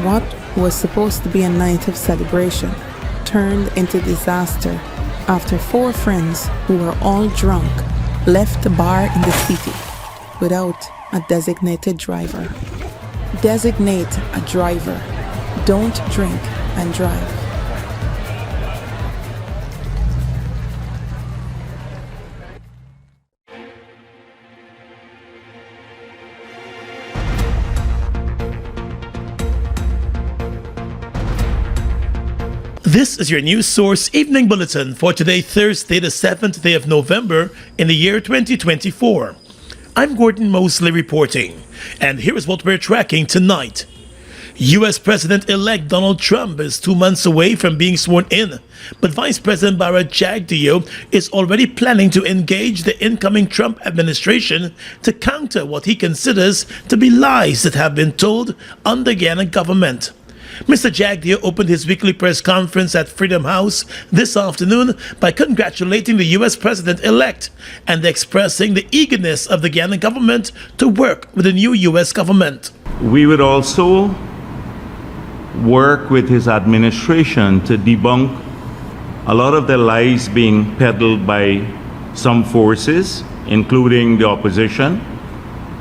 What was supposed to be a night of celebration turned into disaster after 4 friends who were all drunk left the bar in the city without a designated driver. Designate a driver. Don't drink and drive. This is your News Source Evening Bulletin for today, Thursday, the 7th day of November in the year 2024. I'm Gordon Mosley reporting, and here is what we're tracking tonight. U.S. President-elect Donald Trump is 2 months away from being sworn in, but Vice President Jagdeo is already planning to engage the incoming Trump administration to counter what he considers to be lies that have been told on the Guyana government. Mr. Jagdeo opened his weekly press conference at Freedom House this afternoon by congratulating the U.S. President-elect and expressing the eagerness of the Guyana government to work with the new U.S. government. We would also work with his administration to debunk a lot of the lies being peddled by some forces, including the opposition.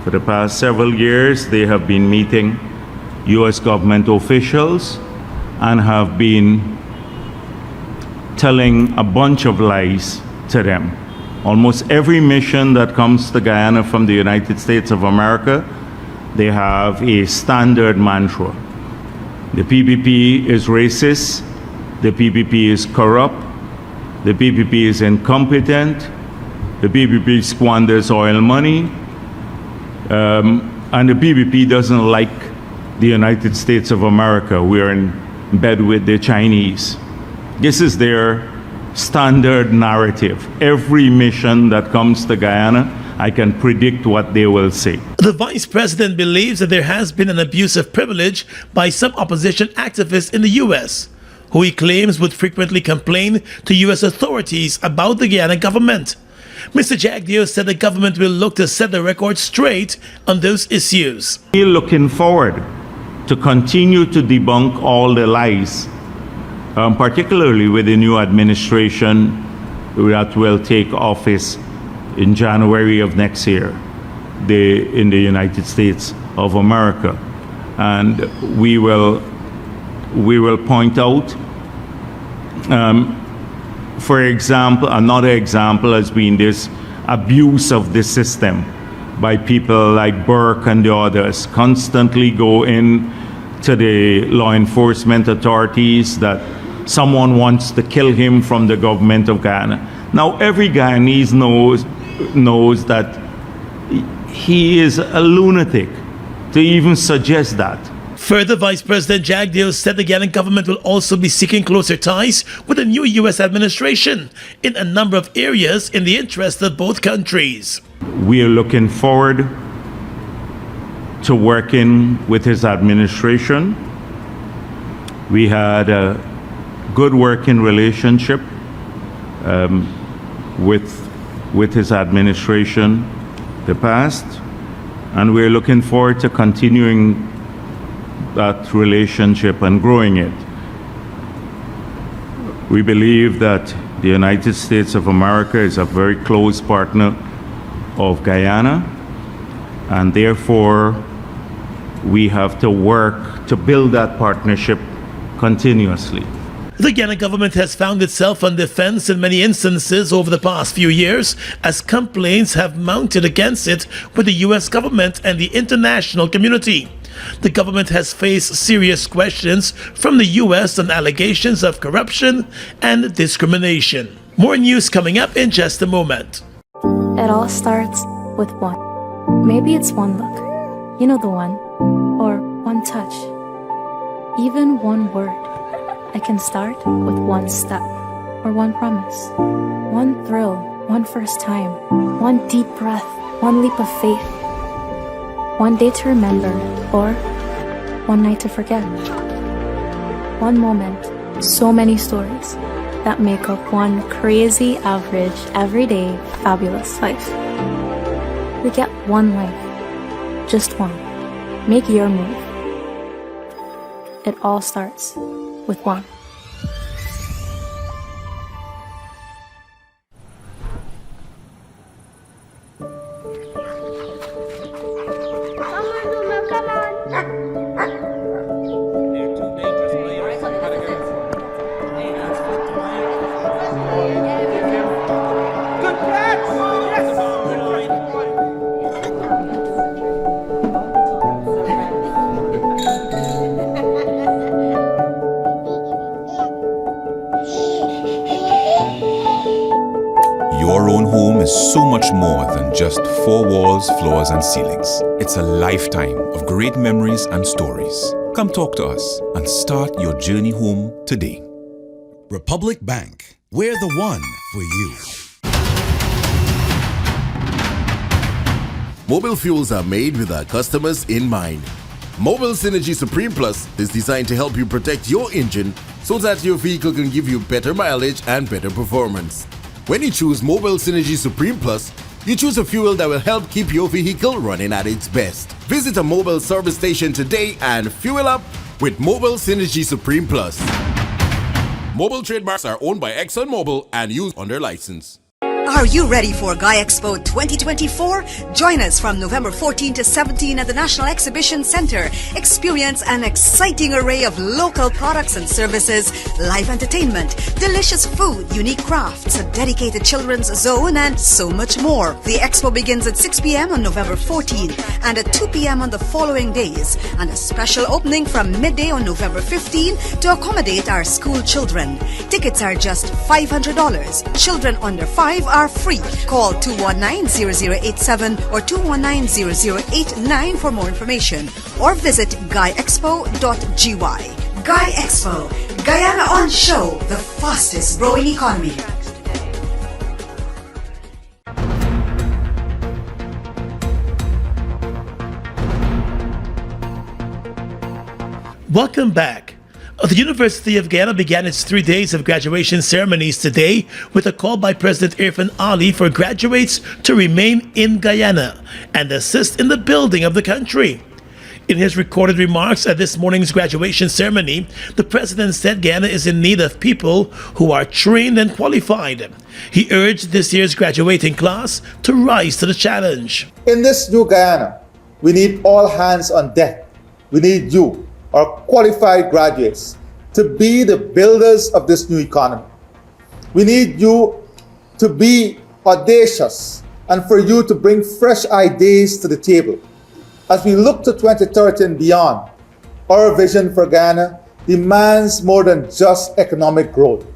For the past several years, they have been meeting U.S. government officials and have been telling a bunch of lies to them. Almost every mission that comes to Guyana from the United States of America, they have a standard mantra. The PPP is racist, the PPP is corrupt, the PPP is incompetent, the PPP squanders oil money, and the PPP doesn't like the United States of America. We are in bed with the Chinese. This is their standard narrative. Every mission that comes to Guyana, I can predict what they will say. The Vice President believes that there has been an abuse of privilege by some opposition activists in the U.S., who he claims would frequently complain to U.S. authorities about the Guyana government. Mr. Jagdeo said the government will look to set the record straight on those issues. We're looking forward to continue to debunk all the lies, particularly with the new administration that will take office in January of next year in the United States of America. And we will point out, for example, another example has been this abuse of the system by people like Burke and the others, constantly go in to the law enforcement authorities that someone wants to kill him from the government of Guyana. Now, every Guyanese knows that he is a lunatic to even suggest that. Further, Vice President Jagdeo said the Guyana government will also be seeking closer ties with the new U.S. administration in a number of areas in the interest of both countries. We are looking forward to working with his administration. We had a good working relationship with his administration in the past, and we're looking forward to continuing that relationship and growing it. We believe that the United States of America is a very close partner of Guyana, and therefore we have to work to build that partnership continuously. The Guyana government has found itself on defense in many instances over the past few years as complaints have mounted against it with the U.S. government and the international community. The government has faced serious questions from the U.S. on allegations of corruption and discrimination. More news coming up in just a moment. It all starts with one. Maybe it's one look. You know the one. Or one touch. Even one word. It can start with one step. Or one promise. One thrill. One first time. One deep breath. One leap of faith. One day to remember. Or one night to forget. One moment. So many stories that make up one crazy, average, everyday, fabulous life. We get one life. Just one. Make your move. it all starts with one. Your own home is so much more than just four walls, floors, and ceilings. It's a lifetime of great memories and stories. Come talk to us and start your journey home today. Republic Bank, we're the one for you. Mobile fuels are made with our customers in mind. Mobile Synergy Supreme Plus is designed to help you protect your engine so that your vehicle can give you better mileage and better performance. When you choose Mobile Synergy Supreme Plus, you choose a fuel that will help keep your vehicle running at its best. Visit a mobile service station today and fuel up with Mobile Synergy Supreme Plus. Mobile trademarks are owned by ExxonMobil and used under license. Are you ready for Guy Expo 2024? Join us from November 14 to 17 at the National Exhibition Center. Experience an exciting array of local products and services, live entertainment, delicious food, unique crafts, a dedicated children's zone, and so much more. The expo begins at 6 p.m. on November 14 and at 2 p.m. on the following days, and a special opening from midday on November 15 to accommodate our school children. Tickets are just $500. Children under 5 are free. Call 219-0087 or 219-0089 for more information, or visit guyexpo.gy. Guy Expo, Guyana on show, the fastest growing economy. Welcome back. The University of Guyana began its 3 days of graduation ceremonies today with a call by President Irfan Ali for graduates to remain in Guyana and assist in the building of the country. In his recorded remarks at this morning's graduation ceremony, the president said Guyana is in need of people who are trained and qualified. He urged this year's graduating class to rise to the challenge. In this new Guyana, we need all hands on deck. We need you, our qualified graduates, to be the builders of this new economy. We need you to be audacious and for you to bring fresh ideas to the table. As we look to 2030 and beyond, our vision for Guyana demands more than just economic growth.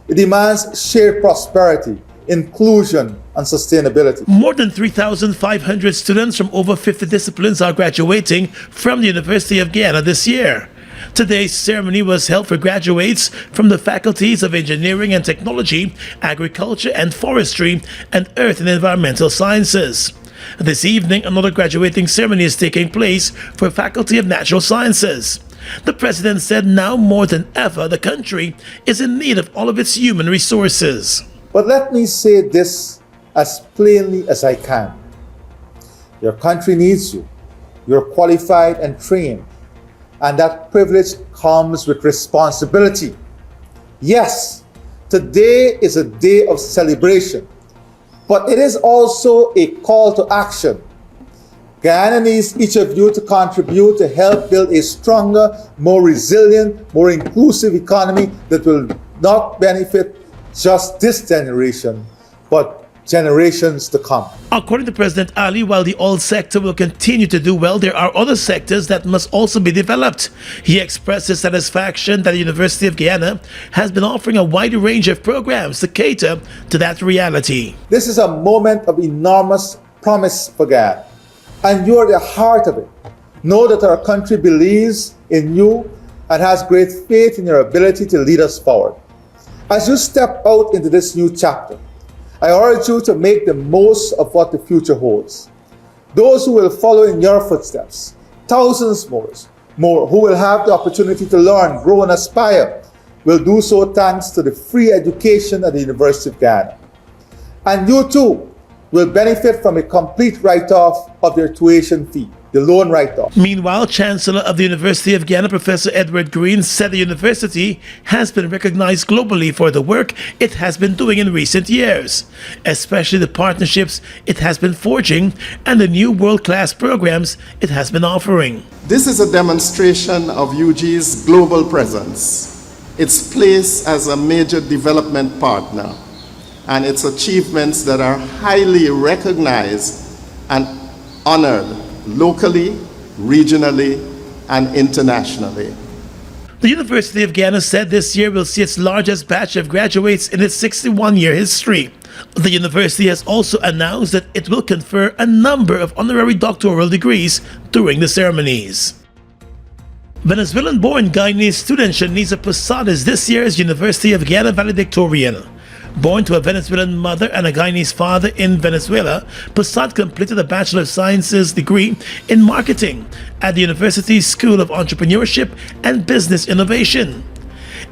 It demands shared prosperity, inclusion, and sustainability. More than 3,500 students from over 50 disciplines are graduating from the University of Guyana this year. Today's ceremony was held for graduates from the faculties of Engineering and Technology, Agriculture and Forestry, and Earth and Environmental Sciences. This evening, another graduating ceremony is taking place for Faculty of Natural Sciences. The president said now more than ever the country is in need of all of its human resources. But let me say this as plainly as I can. Your country needs you. You're qualified and trained, and that privilege comes with responsibility. Yes, today is a day of celebration, but it is also a call to action. Guyana needs each of you to contribute to help build a stronger, more resilient, more inclusive economy that will not benefit just this generation, but generations to come. According to President Ali, while the oil sector will continue to do well, there are other sectors that must also be developed. He expressed his satisfaction that the University of Guyana has been offering a wide range of programs to cater to that reality. This is a moment of enormous promise for Guyana, and you are the heart of it. Know that our country believes in you and has great faith in your ability to lead us forward. As you step out into this new chapter, I urge you to make the most of what the future holds. Those who will follow in your footsteps, thousands more who will have the opportunity to learn, grow, and aspire, will do so thanks to the free education at the University of Guyana. And you too will benefit from a complete write-off of your tuition fee. the loan write-off. Meanwhile, Chancellor of the University of Guyana, Professor Edward Green, said the university has been recognized globally for the work it has been doing in recent years, especially the partnerships it has been forging and the new world-class programs it has been offering. This is a demonstration of UG's global presence, its place as a major development partner, and its achievements that are highly recognized and honored locally, regionally, and internationally. The University of Guyana said this year will see its largest batch of graduates in its 61-year history. The university has also announced that it will confer a number of honorary doctoral degrees during the ceremonies. Venezuelan-born Guyanese student Shaniza Posada is this year's University of Guyana Valedictorian. Born to a Venezuelan mother and a Guyanese father in Venezuela, Posada completed a Bachelor of Sciences degree in marketing at the university's School of Entrepreneurship and Business Innovation.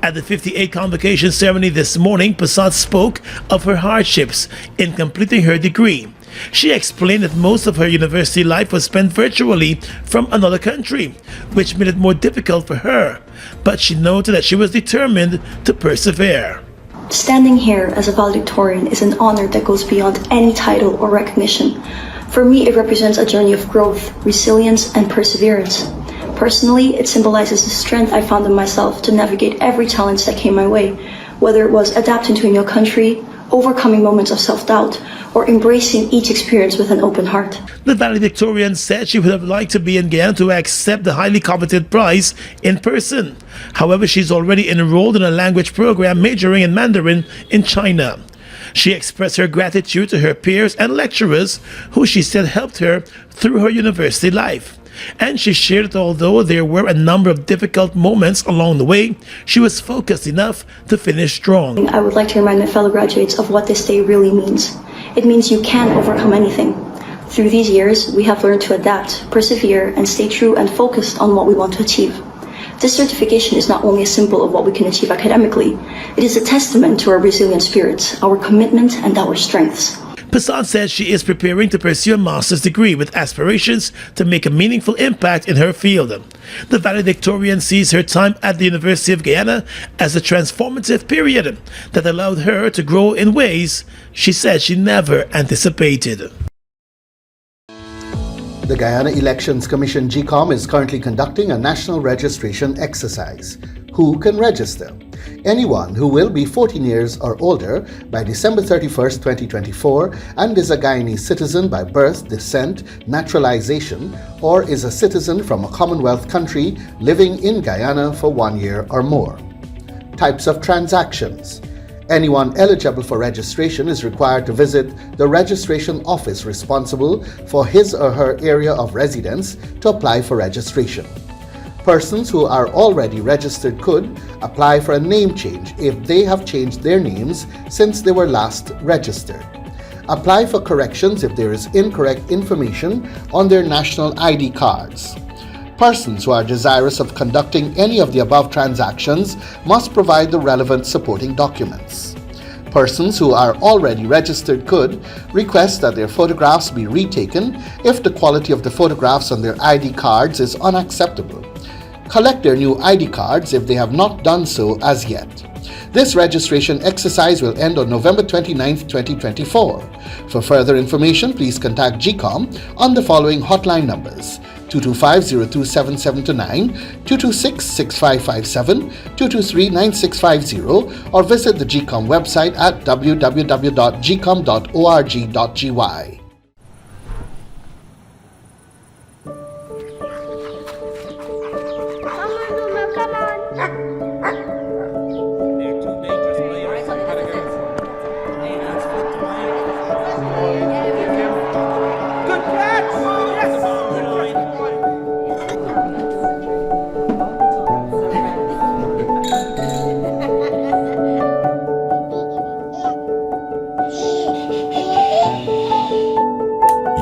At the 58th convocation ceremony this morning, Posada spoke of her hardships in completing her degree. She explained that most of her university life was spent virtually from another country, which made it more difficult for her, but she noted that she was determined to persevere. Standing here as a valedictorian is an honor that goes beyond any title or recognition. For me, it represents a journey of growth, resilience, and perseverance. Personally, it symbolizes the strength I found in myself to navigate every challenge that came my way, whether it was adapting to a new country, overcoming moments of self-doubt, or embracing each experience with an open heart. The valedictorian said she would have liked to be in Guyana to accept the highly coveted prize in person. However, she's already enrolled in a language program majoring in Mandarin in China. She expressed her gratitude to her peers and lecturers who she said helped her through her university life. And she shared that although there were a number of difficult moments along the way, she was focused enough to finish strong. I would like to remind my fellow graduates of what this day really means. It means you can overcome anything. Through these years, we have learned to adapt, persevere, and stay true and focused on what we want to achieve. This certification is not only a symbol of what we can achieve academically, it is a testament to our resilient spirits, our commitment, and our strengths. Posada says she is preparing to pursue a master's degree with aspirations to make a meaningful impact in her field. The valedictorian sees her time at the University of Guyana as a transformative period that allowed her to grow in ways she said she never anticipated. The Guyana Elections Commission GECOM is currently conducting a national registration exercise. Who can register? Anyone who will be 14 years or older by December 31st, 2024 and is a Guyanese citizen by birth, descent, naturalization, or is a citizen from a Commonwealth country living in Guyana for 1 year or more. Types of transactions. Anyone eligible for registration is required to visit the registration office responsible for his or her area of residence to apply for registration. Persons who are already registered could apply for a name change if they have changed their names since they were last registered. Apply for corrections if there is incorrect information on their national ID cards. Persons who are desirous of conducting any of the above transactions must provide the relevant supporting documents. Persons who are already registered could request that their photographs be retaken if the quality of the photographs on their ID cards is unacceptable. Collect their new ID cards if they have not done so as yet. This registration exercise will end on November 29, 2024. For further information, please contact GECOM on the following hotline numbers: 225-027729, 226-6557, 223-9650, or visit the GECOM website at www.gecom.org.gy.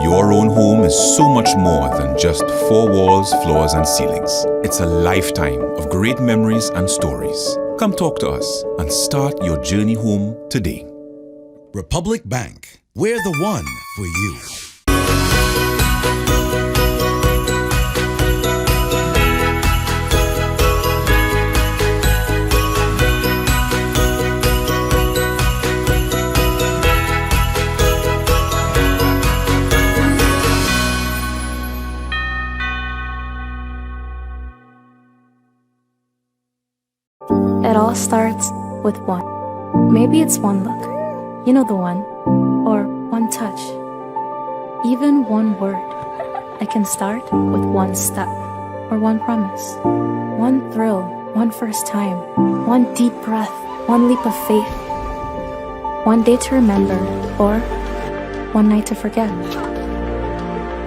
Your own home is so much more than just four walls, floors, and ceilings. It's a lifetime of great memories and stories. Come talk to us and start your journey home today. Republic Bank. We're the one for you. all starts with one. Maybe it's one look, you know the one, or one touch, even one word. I can start with one step, or one promise, one thrill, one first time, one deep breath, one leap of faith, one day to remember, or one night to forget.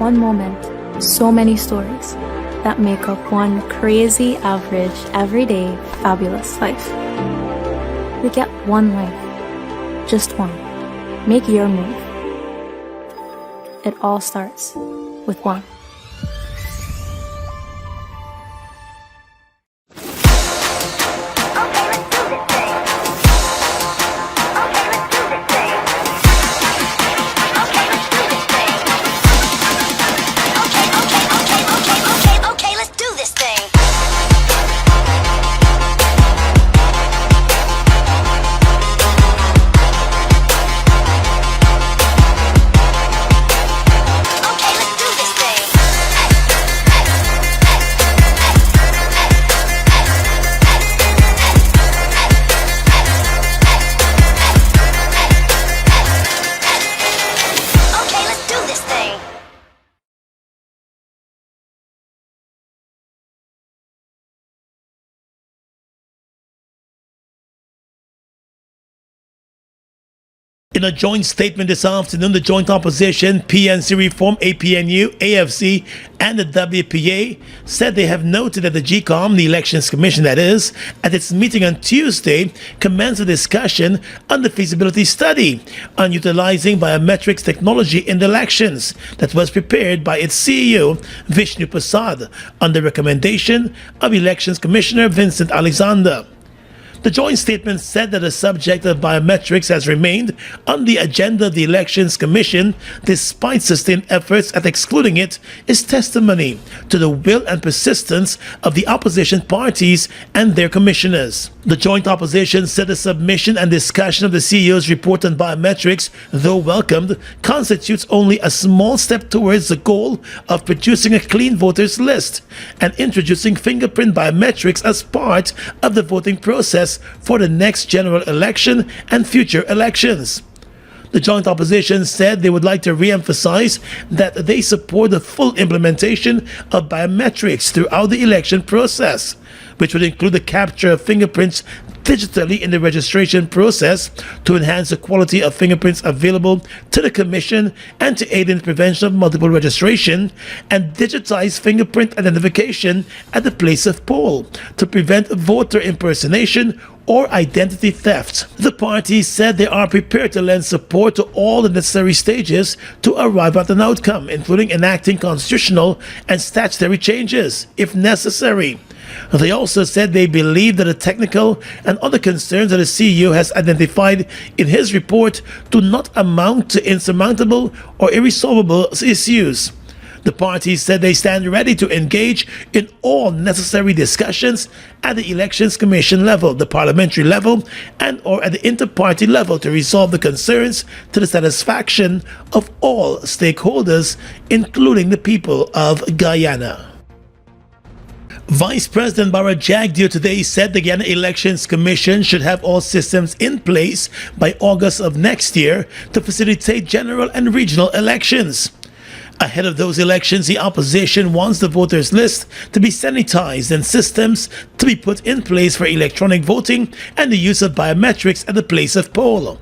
One moment, so many stories that make up one crazy, average, everyday, fabulous life. We get one life, just one. Make your move. It all starts with one. In a joint statement this afternoon, the joint opposition, PNC Reform, APNU, AFC, and the WPA said they have noted that the GECOM, the Elections Commission that is, at its meeting on Tuesday, commenced a discussion on the feasibility study on utilizing biometrics technology in the elections that was prepared by its CEO, Vishnu Prasad, on the recommendation of Elections Commissioner Vincent Alexander. The joint statement said that the subject of biometrics has remained on the agenda of the Elections Commission despite sustained efforts at excluding it is testimony to the will and persistence of the opposition parties and their commissioners. The joint opposition said the submission and discussion of the CEO's report on biometrics, though welcomed, constitutes only a small step towards the goal of producing a clean voters list and introducing fingerprint biometrics as part of the voting process for the next general election and future elections. The joint opposition said they would like to re-emphasize that they support the full implementation of biometrics throughout the election process, which would include the capture of fingerprints digitally in the registration process to enhance the quality of fingerprints available to the Commission and to aid in the prevention of multiple registration, and digitize fingerprint identification at the place of poll to prevent voter impersonation or identity theft. The parties said they are prepared to lend support to all the necessary stages to arrive at an outcome, including enacting constitutional and statutory changes, if necessary. They also said they believe that the technical and other concerns that the CEO has identified in his report do not amount to insurmountable or irresolvable issues. The parties said they stand ready to engage in all necessary discussions at the Elections Commission level, the parliamentary level, and or at the inter-party level to resolve the concerns to the satisfaction of all stakeholders, including the people of Guyana. Vice President Jagdeo today said the Guyana Elections Commission should have all systems in place by August of next year to facilitate general and regional elections. Ahead of those elections, the opposition wants the voters' list to be sanitized and systems to be put in place for electronic voting and the use of biometrics at the place of poll.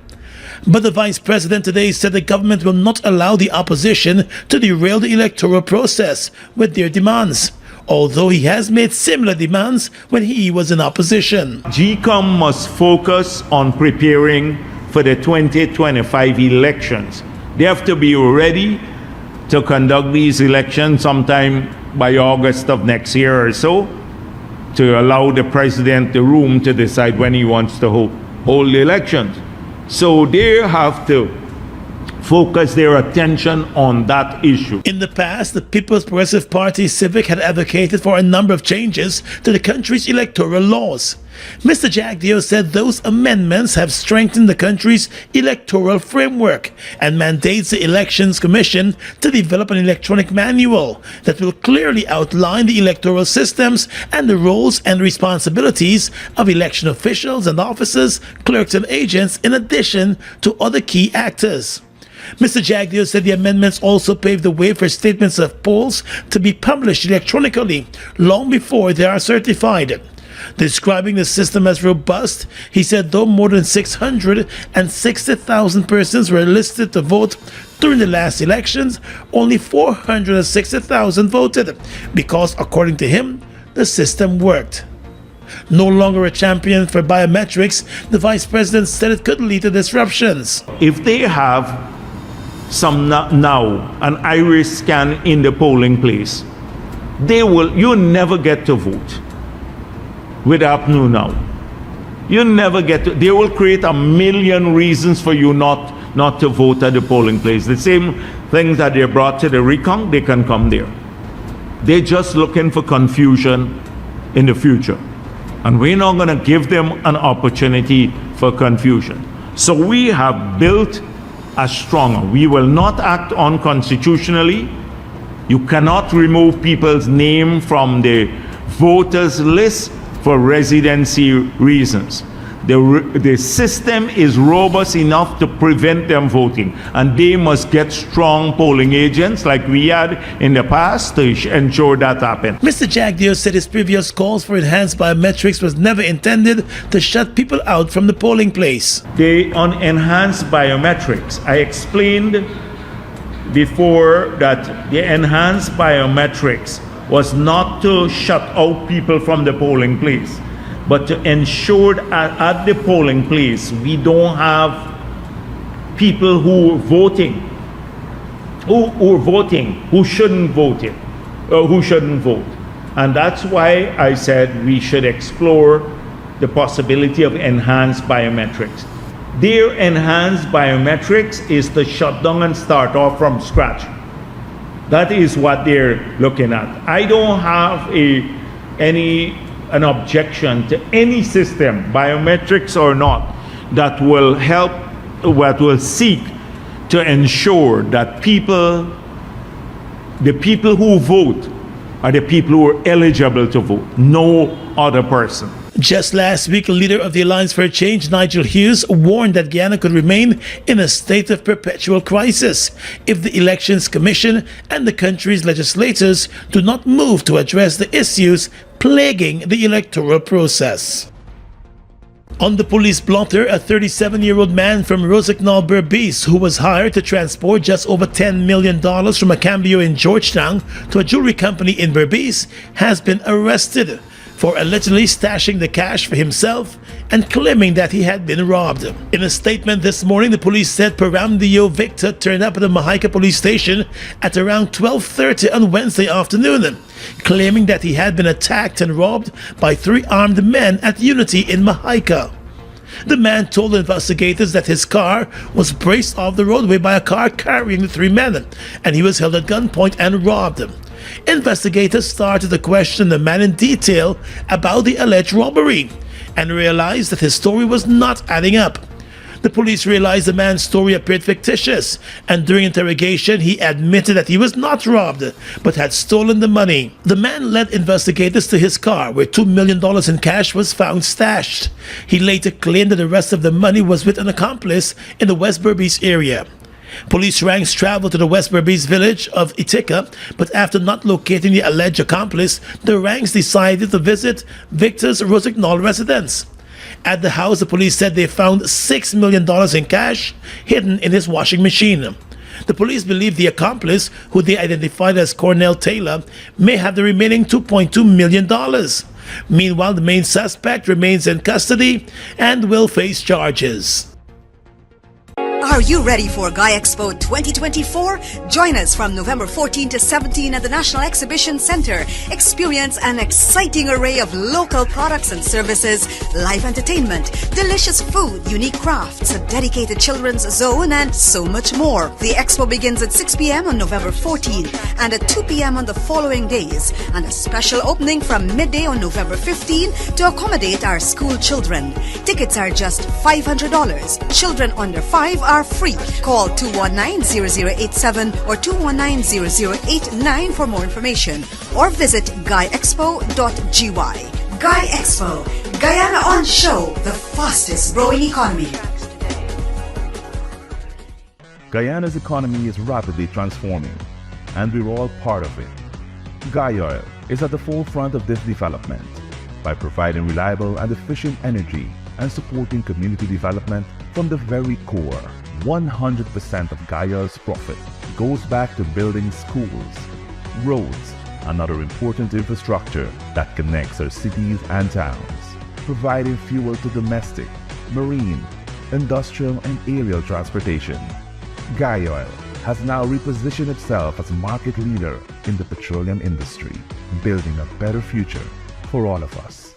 But the Vice President today said the government will not allow the opposition to derail the electoral process with their demands, although he has made similar demands when he was in opposition. GECOM must focus on preparing for the 2025 elections. They have to be ready to conduct these elections sometime by August of next year or so, to allow the president the room to decide when he wants to hold the elections. So they have to focus their attention on that issue. In the past, the People's Progressive Party Civic had advocated for a number of changes to the country's electoral laws. Mr. Jagdeo said those amendments have strengthened the country's electoral framework and mandates the Elections Commission to develop an electronic manual that will clearly outline the electoral systems and the roles and responsibilities of election officials and officers, clerks and agents, in addition to other key actors. Mr. Jagdeo said the amendments also pave the way for statements of polls to be published electronically long before they are certified. Describing the system as robust, he said though more than 660,000 persons were listed to vote during the last elections, only 460,000 voted because, according to him, the system worked. No longer a champion for biometrics, the vice president said it could lead to disruptions. If they have now an iris scan in the polling place, you'll never get to vote. With APNU now, you never get to. They will create a million reasons for you not to vote at the polling place. The same things that they brought to the recount, they can come there. They're just looking for confusion in the future, and we're not going to give them an opportunity for confusion. So we have built a stronger. We will not act unconstitutionally. You cannot remove people's name from the voters list for residency reasons. The system is robust enough to prevent them voting, and they must get strong polling agents like we had in the past to ensure that happens. Mr. Jagdeo said his previous calls for enhanced biometrics was never intended to shut people out from the polling place. On enhanced biometrics, I explained before that the enhanced biometrics was not to shut out people from the polling place, but to ensure that at the polling place we don't have people who are voting, who shouldn't vote it, or who shouldn't vote. And that's why I said we should explore the possibility of enhanced biometrics. Their enhanced biometrics is to shut down and start off from scratch. That is what they're looking at. I don't have an objection to any system, biometrics or not, that will help, what will seek to ensure that the people who vote are the people who are eligible to vote, no other person. Just last week, a leader of the Alliance for Change, Nigel Hughes, warned that Guyana could remain in a state of perpetual crisis if the Elections Commission and the country's legislators do not move to address the issues plaguing the electoral process. On the police blotter, a 37-year-old man from Rosignol, Berbice, who was hired to transport just over $10 million from a cambio in Georgetown to a jewelry company in Berbice, has been arrested for allegedly stashing the cash for himself and claiming that he had been robbed. In a statement this morning, the police said Paramdio Victor turned up at the Mahaica police station at around 12:30 on Wednesday afternoon, claiming that he had been attacked and robbed by 3 armed men at Unity in Mahaica. The man told investigators that his car was braced off the roadway by a car carrying the 3 men, and he was held at gunpoint and robbed. Investigators started to question the man in detail about the alleged robbery and realized that his story was not adding up. The police realized the man's story appeared fictitious, and during interrogation he admitted that he was not robbed but had stolen the money. The man led investigators to his car where $2 million in cash was found stashed. He later claimed that the rest of the money was with an accomplice in the West Berbice area. Police ranks traveled to the West Berbice village of Itika, but after not locating the alleged accomplice, the ranks decided to visit Victor's Rosignol residence. At the house, the police said they found $6 million in cash hidden in his washing machine. The police believe the accomplice, who they identified as Cornell Taylor, may have the remaining $2.2 million. Meanwhile, the main suspect remains in custody and will face charges. Are you ready for GECOM 2024? Join us from November 14 to 17 at the National Exhibition Center. Experience an exciting array of local products and services, live entertainment, delicious food, unique crafts, a dedicated children's zone, and so much more. The expo begins at 6 p.m. on November 14 and at 2 p.m. on the following days, and a special opening from midday on November 15 to accommodate our school children. Tickets are just $500. Children under 5 are free. Call 219-0087 or 219-0089 for more information, or visit guyexpo.gy. GuyExpo, Guyana on show, the fastest growing economy. Guyana's economy is rapidly transforming, and we're all part of it. Oil is at the forefront of this development by providing reliable and efficient energy and supporting community development from the very core. 100% of Oil's profit goes back to building schools, roads, and other important infrastructure that connects our cities and towns, providing fuel to domestic, marine, industrial, and aerial transportation. Oil has now repositioned itself as a market leader in the petroleum industry, building a better future for all of us.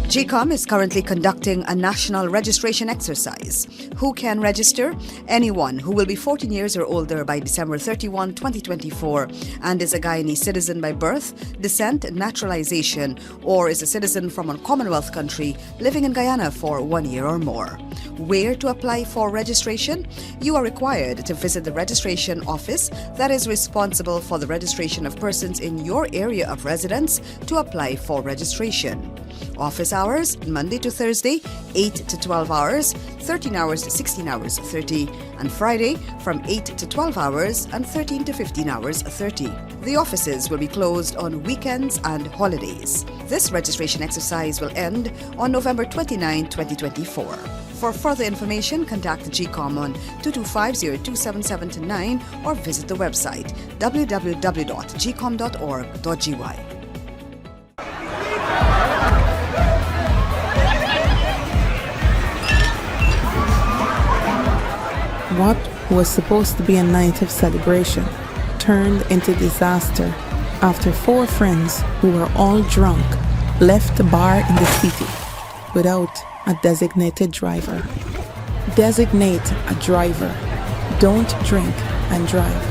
GECOM is currently conducting a national registration exercise. Who can register? Anyone who will be 14 years or older by December 31, 2024 and is a Guyanese citizen by birth, descent, naturalization, or is a citizen from a Commonwealth country living in Guyana for 1 year or more. Where to apply for registration? You are required to visit the registration office that is responsible for the registration of persons in your area of residence to apply for registration. Office hours, Monday to Thursday, 8 to 12 hours, 13 hours to 16 hours 30, and Friday from 8 to 12 hours and 13 to 15 hours 30. The offices will be closed on weekends and holidays. This registration exercise will end on November 29, 2024. For further information, contact GECOM on 225-0277-9 or visit the website www.gecom.org.gy. What was supposed to be a night of celebration turned into disaster after 4 friends who were all drunk left a bar in the city without a designated driver. Designate a driver. Don't drink and drive.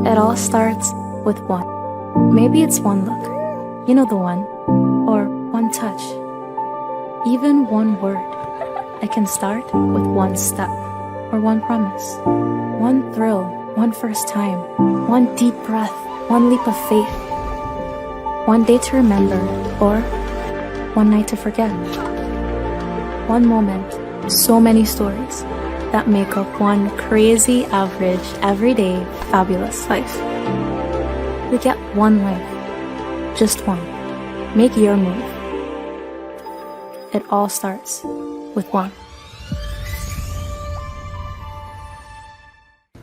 It all starts with one. Maybe it's one look. You know the one. Or one touch. Even one word. I can start with one step. Or one promise. One thrill. One first time. One deep breath. One leap of faith. One day to remember. Or one night to forget. One moment. So many stories that make up one crazy, average, everyday, fabulous life. We get one life. Just one. Make your move. It all starts with one.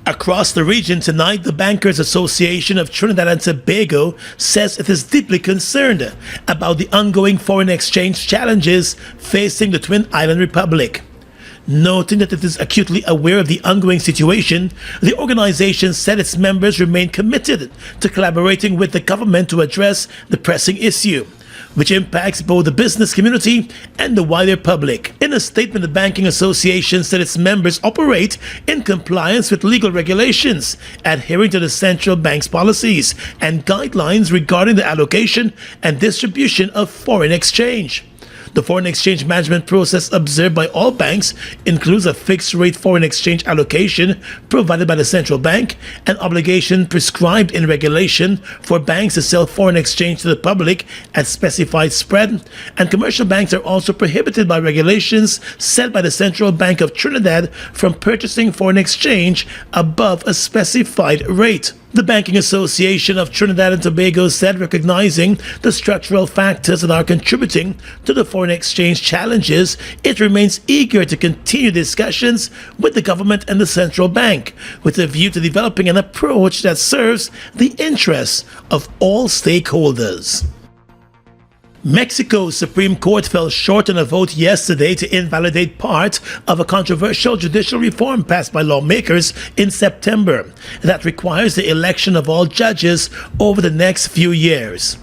Across the region tonight, the Bankers Association of Trinidad and Tobago says it is deeply concerned about the ongoing foreign exchange challenges facing the Twin Island Republic. Noting that it is acutely aware of the ongoing situation, the organization said its members remain committed to collaborating with the government to address the pressing issue, which impacts both the business community and the wider public. In a statement, the Banking Association said its members operate in compliance with legal regulations, adhering to the central bank's policies and guidelines regarding the allocation and distribution of foreign exchange. The foreign exchange management process observed by all banks includes a fixed rate foreign exchange allocation provided by the central bank, an obligation prescribed in regulation for banks to sell foreign exchange to the public at specified spread, and commercial banks are also prohibited by regulations set by the Central Bank of Trinidad from purchasing foreign exchange above a specified rate. The Banking Association of Trinidad and Tobago said, recognizing the structural factors that are contributing to the foreign exchange challenges, it remains eager to continue discussions with the government and the central bank, with a view to developing an approach that serves the interests of all stakeholders. Mexico's Supreme Court fell short on a vote yesterday to invalidate part of a controversial judicial reform passed by lawmakers in September that requires the election of all judges over the next few years.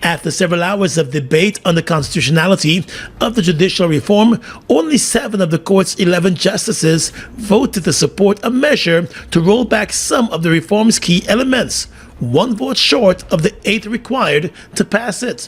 After several hours of debate on the constitutionality of the judicial reform, only 7 of the court's 11 justices voted to support a measure to roll back some of the reform's key elements, 1 vote short of the 8 required to pass it.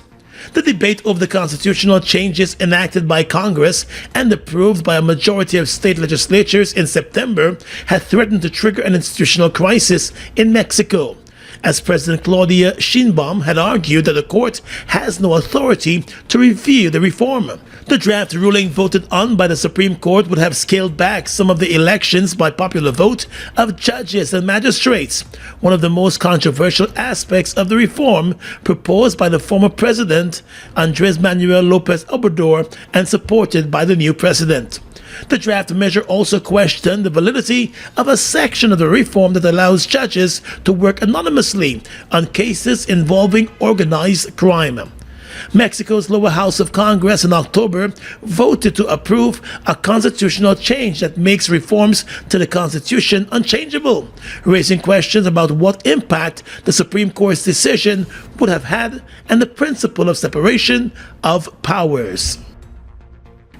The debate over the constitutional changes enacted by Congress and approved by a majority of state legislatures in September had threatened to trigger an institutional crisis in Mexico, as President Claudia Sheinbaum had argued that the court has no authority to review the reform. The draft ruling voted on by the Supreme Court would have scaled back some of the elections by popular vote of judges and magistrates, one of the most controversial aspects of the reform proposed by the former president Andrés Manuel López Obrador and supported by the new president. The draft measure also questioned the validity of a section of the reform that allows judges to work anonymously on cases involving organized crime. Mexico's lower house of Congress in October voted to approve a constitutional change that makes reforms to the Constitution unchangeable, raising questions about what impact the Supreme Court's decision would have had and the principle of separation of powers.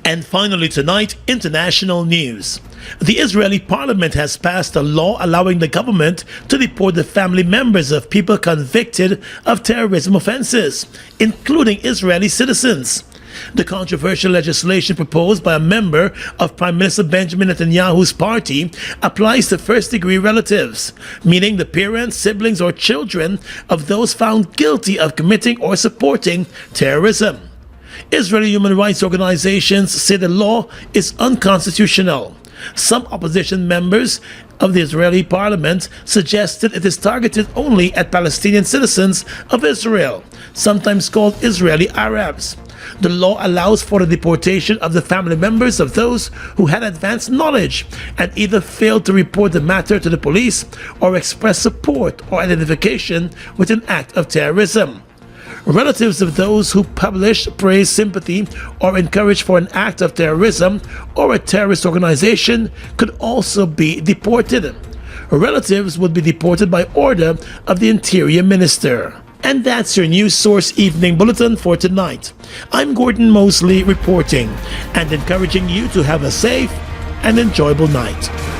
And finally tonight, international news. The Israeli parliament has passed a law allowing the government to deport the family members of people convicted of terrorism offenses, including Israeli citizens. The controversial legislation proposed by a member of Prime Minister Benjamin Netanyahu's party applies to first-degree relatives, meaning the parents, siblings, or children of those found guilty of committing or supporting terrorism. Israeli human rights organizations say the law is unconstitutional. Some opposition members of the Israeli parliament suggested it is targeted only at Palestinian citizens of Israel, sometimes called Israeli Arabs. The law allows for the deportation of the family members of those who had advanced knowledge and either failed to report the matter to the police or express support or identification with an act of terrorism. Relatives of those who publish, praise, sympathy, or encourage for an act of terrorism or a terrorist organization could also be deported. Relatives would be deported by order of the Interior Minister. And that's your News Source Evening Bulletin for tonight. I'm Gordon Mosley reporting and encouraging you to have a safe and enjoyable night.